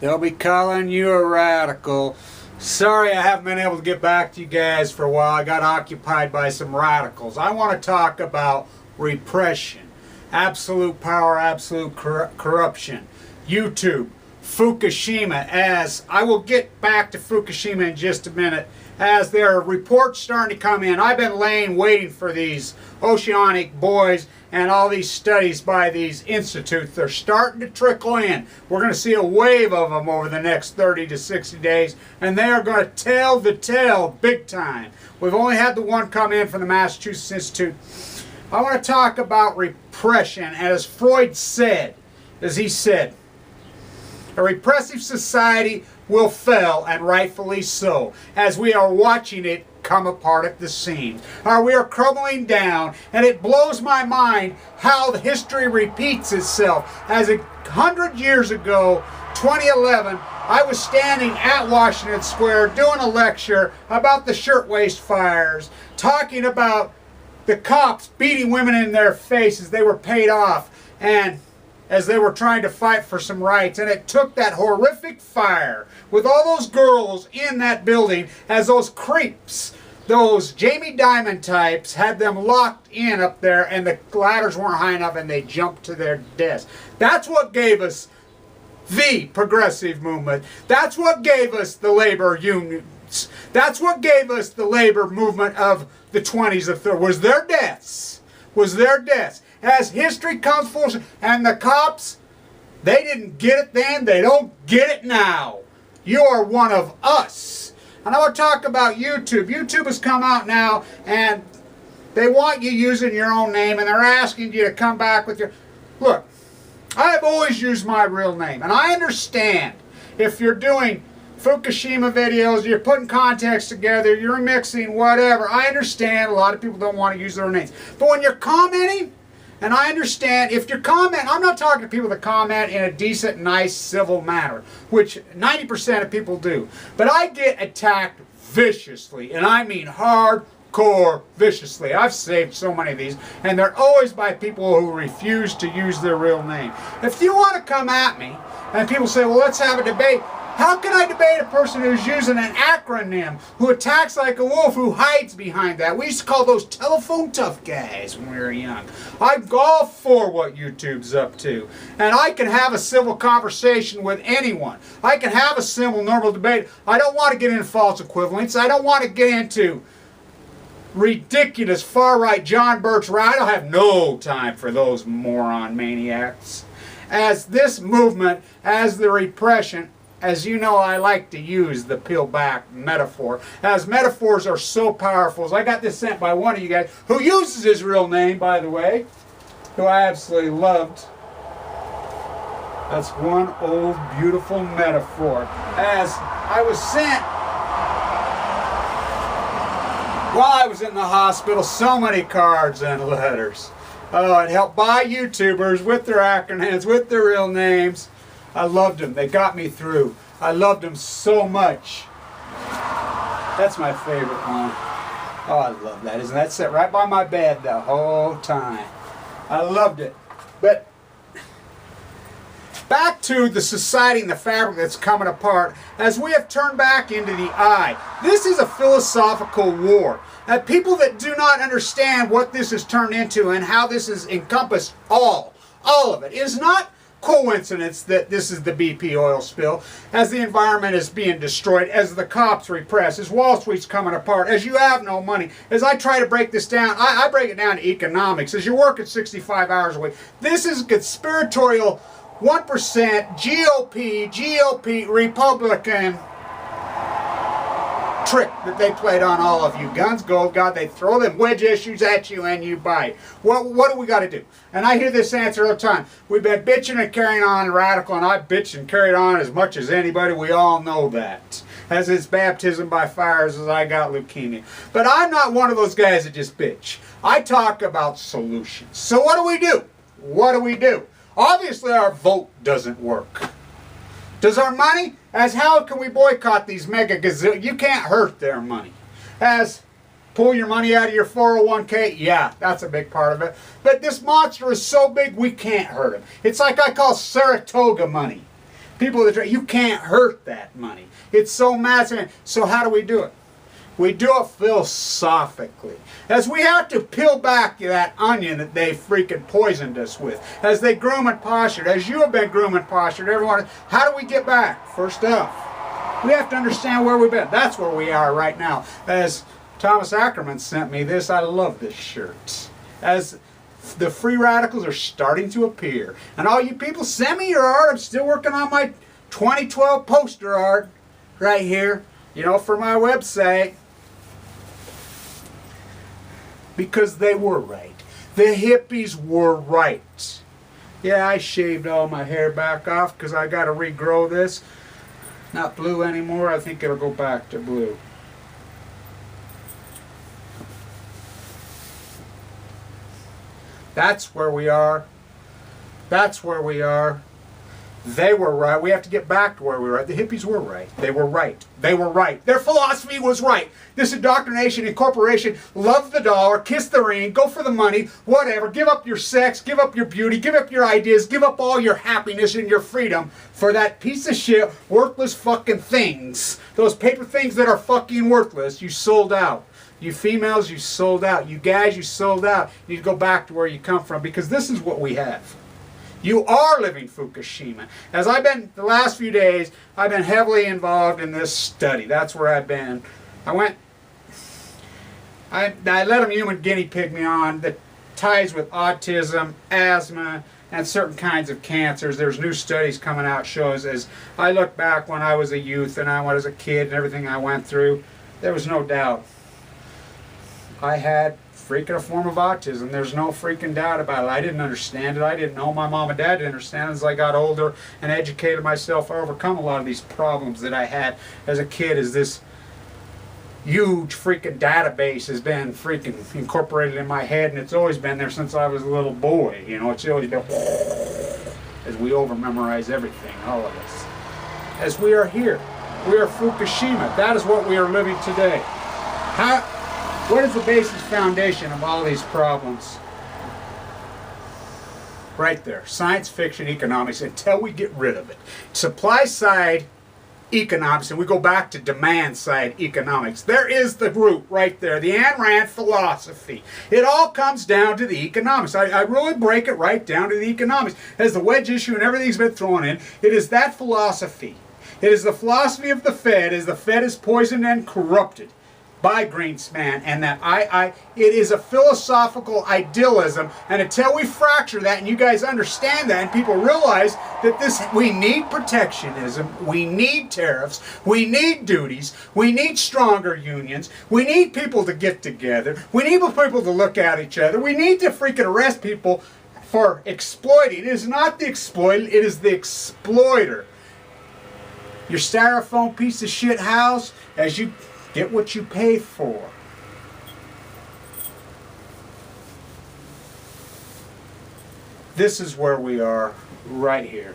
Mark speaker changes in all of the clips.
Speaker 1: They'll be calling you a radical. Sorry I haven't been able to get back to you guys for a while. I got occupied by some radicals. I want to talk about repression, absolute power, absolute corruption. YouTube, Fukushima, as I will get back to Fukushima in just a minute, as there are reports starting to come in. I've been waiting for these oceanic boys and all these studies by these institutes. They're starting to trickle in. We're going to see a wave of them over the next 30 to 60 days, and they are going to tell the tale big time. We've only had the one come in from the Massachusetts Institute. I want to talk about repression, as Freud said, as he said, a repressive society will fail, and rightfully so, as we are watching it come apart at the seams. We are crumbling down, and it blows my mind how the history repeats itself. As 100 years ago, 2011, I was standing at Washington Square doing a lecture about the shirtwaist fires, talking about the cops beating women in their faces. They were paid off, and as they were trying to fight for some rights, and it took that horrific fire with all those girls in that building, as those creeps, those Jamie Dimon types, had them locked in up there, and the ladders weren't high enough, and they jumped to their deaths. That's what gave us the progressive movement. That's what gave us the labor unions. That's what gave us the labor movement of the 20s, was their deaths. Was their deaths. As history comes forward, and the cops, they didn't get it then, they don't get it now. You are one of us. And I want to talk about YouTube. YouTube has come out now, and they want you using your own name, and they're asking you to come back with your... Look, I have always used my real name, and I understand if you're doing Fukushima videos, you're putting context together, you're mixing, whatever. I understand a lot of people don't want to use their names. But when you're commenting, and I understand, if you comment, I'm not talking to people that comment in a decent, nice, civil manner, which 90% of people do. But I get attacked viciously, and I mean hardcore viciously. I've saved so many of these, and they're always by people who refuse to use their real name. If you want to come at me, and people say, well, let's have a debate, how can I debate a person who's using an acronym, who attacks like a wolf, who hides behind that? We used to call those telephone tough guys when we were young. I'm all for what YouTube's up to. And I can have a civil conversation with anyone. I can have a civil, normal debate. I don't want to get into false equivalence. I don't want to get into ridiculous far-right John Birch. I don't have no time for those moron maniacs. As this movement, as the repression, as you know, I like to use the peel back metaphor, as metaphors are so powerful. So I got this sent by one of you guys, who uses his real name, by the way, who I absolutely loved. That's one old beautiful metaphor. As I was sent, while I was in the hospital, so many cards and letters. Oh, it helped by YouTubers with their acronyms, with their real names. I loved them. They got me through. I loved them so much. That's my favorite one. Oh, I love that. Isn't that set right by my bed the whole time? I loved it. But back to the society and the fabric that's coming apart, as we have turned back into the eye. This is a philosophical war. And people that do not understand what this has turned into and how this has encompassed all of it, is not coincidence that this is the BP oil spill, as the environment is being destroyed, as the cops repress, as Wall Street's coming apart, as you have no money. As I try to break this down, I break it down to economics. As you work at 65 hours a week, this is conspiratorial 1% GOP Republican trick that they played on all of you. Guns, gold, God, they throw them wedge issues at you and you bite. What do we got to do? And I hear this answer all the time. We've been bitching and carrying on radical, and I bitched and carried on as much as anybody. We all know that. As it's baptism by fire, as I got leukemia. But I'm not one of those guys that just bitch. I talk about solutions. So what do we do? What do we do? Obviously our vote doesn't work. Does our money? As how can we boycott these mega gazillion? You can't hurt their money. As pull your money out of your 401k? Yeah, that's a big part of it. But this monster is so big we can't hurt him. It's like I call Saratoga money. People that you can't hurt that money. It's so massive. So how do we do it? We do it philosophically. As we have to peel back that onion that they freaking poisoned us with. As they groom and postured. As you have been groomed and postured. Everyone. How do we get back? First off, we have to understand where we've been. That's where we are right now. As Thomas Ackerman sent me this. I love this shirt. As the free radicals are starting to appear. And all you people, send me your art. I'm still working on my 2012 poster art right here. You know, for my website. Because they were right. The hippies were right. Yeah, I shaved all my hair back off because I got to regrow this. Not blue anymore. I think it'll go back to blue. That's where we are. That's where we are. They were right. We have to get back to where we were at. The hippies were right. They were right. They were right. Their philosophy was right. This indoctrination, incorporation, love the dollar, kiss the ring, go for the money, whatever. Give up your sex, give up your beauty, give up your ideas, give up all your happiness and your freedom for that piece of shit, worthless fucking things. Those paper things that are fucking worthless. You sold out. You females, you sold out. You guys, you sold out. You need to go back to where you come from because this is what we have. You are living Fukushima. As I've been, the last few days, I've been heavily involved in this study. That's where I've been. I let them human guinea pig me on the ties with autism, asthma, and certain kinds of cancers. There's new studies coming out shows as I look back when I was a youth and I was a kid and everything I went through, there was no doubt. I had freaking a form of autism. There's no freaking doubt about it. I didn't understand it. I didn't know. My mom and dad didn't understand it. As I got older and educated myself, I overcome a lot of these problems that I had as a kid. As this huge freaking database has been freaking incorporated in my head, and it's always been there since I was a little boy. You know, it's always been as we over-memorize everything, all of us. As we are here, we are Fukushima. That is what we are living today. What is the basis foundation of all these problems? Right there. Science fiction economics until we get rid of it. Supply side economics, and we go back to demand side economics. There is the root right there. The Ayn Rand philosophy. It all comes down to the economics. I really break it right down to the economics. As the wedge issue and everything's been thrown in, it is that philosophy. It is the philosophy of the Fed as the Fed is poisoned and corrupted by Greenspan, and that it is a philosophical idealism, and until we fracture that and you guys understand that and people realize that we need protectionism, we need tariffs, we need duties, we need stronger unions, we need people to get together, we need people to look at each other, we need to freaking arrest people for exploiting. It is not the exploited, it is the exploiter. Your styrofoam piece of shit house, as you get what you pay for. This is where we are right here.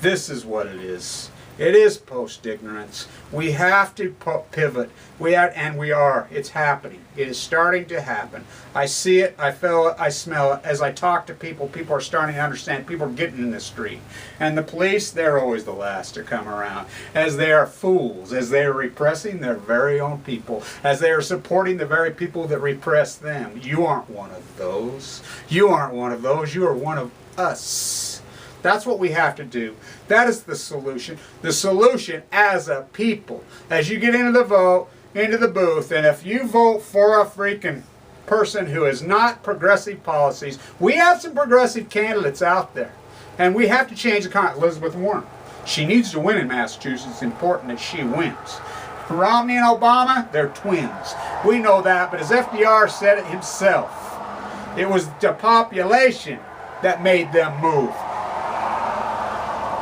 Speaker 1: This is what it is. It is post-ignorance. We have to pivot. We are. It's happening. It is starting to happen. I see it, I feel it, I smell it. As I talk to people, people are starting to understand. People are getting in the street. And the police, they're always the last to come around. As they are fools, as they are repressing their very own people, as they are supporting the very people that repress them. You aren't one of those. You aren't one of those. You are one of us. That's what we have to do. That is the solution. The solution as a people. As you get into the vote, into the booth, and if you vote for a freaking person who is not progressive policies, we have some progressive candidates out there. And we have to change the content. Elizabeth Warren. She needs to win in Massachusetts. It's important that she wins. Romney and Obama, they're twins. We know that, but as FDR said it himself, it was the population that made them move.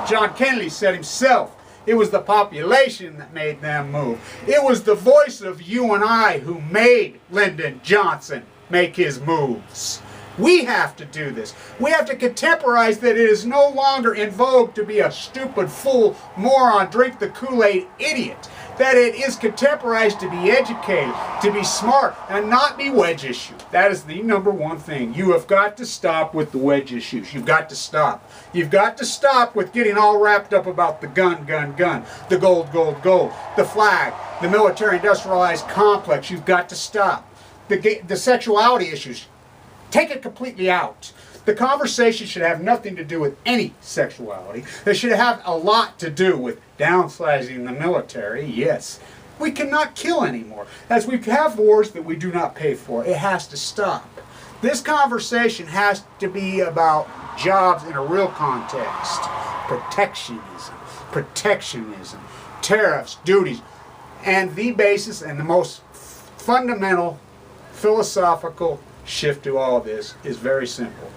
Speaker 1: John Kennedy said himself, it was the population that made them move. It was the voice of you and I who made Lyndon Johnson make his moves. We have to do this. We have to contemporize that it is no longer in vogue to be a stupid fool, moron, drink the Kool-Aid idiot. that it is contemporized to be educated, to be smart, and not be wedge issue. That is the number one thing. You have got to stop with the wedge issues. You've got to stop. You've got to stop with getting all wrapped up about the gun, the gold, the flag, the military industrialized complex. You've got to stop. The sexuality issues, take it completely out. The conversation should have nothing to do with any sexuality. It should have a lot to do with downsizing the military, yes. We cannot kill anymore, as we have wars that we do not pay for. It has to stop. This conversation has to be about jobs in a real context. Protectionism, tariffs, duties, and the basis and the most fundamental philosophical shift to all of this is very simple.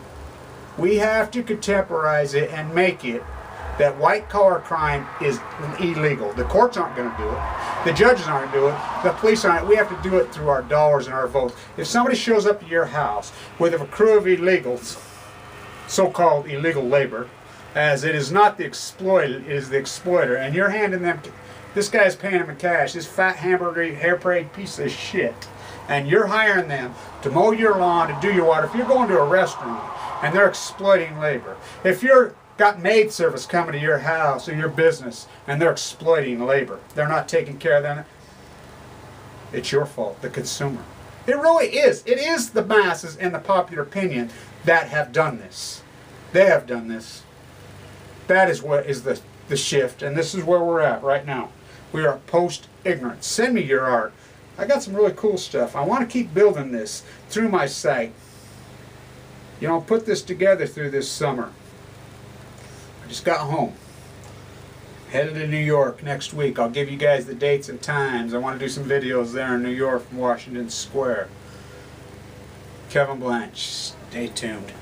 Speaker 1: We have to contemporize it and make it that white-collar crime is illegal. The courts aren't going to do it. The judges aren't going to do it. The police aren't. We have to do it through our dollars and our votes. If somebody shows up to your house with a crew of illegals, so-called illegal labor, as it is not the exploited, it is the exploiter, and you're handing them, this guy's paying them in cash, this fat hamburger hair-parade piece of shit, and you're hiring them to mow your lawn, to do your water. If you're going to a restaurant and they're exploiting labor, if you're got maid service coming to your house or your business and they're exploiting labor, they're not taking care of them, it's your fault, the consumer. It really is. It is the masses and the popular opinion that have done this. They have done this. That is what is the shift, and this is where we're at right now. We are post-ignorance. Send me your art. I got some really cool stuff. I want to keep building this through my site. You know, put this together through this summer. I just got home. Headed to New York next week. I'll give you guys the dates and times. I want to do some videos there in New York from Washington Square. Kevin Blanch. Stay tuned.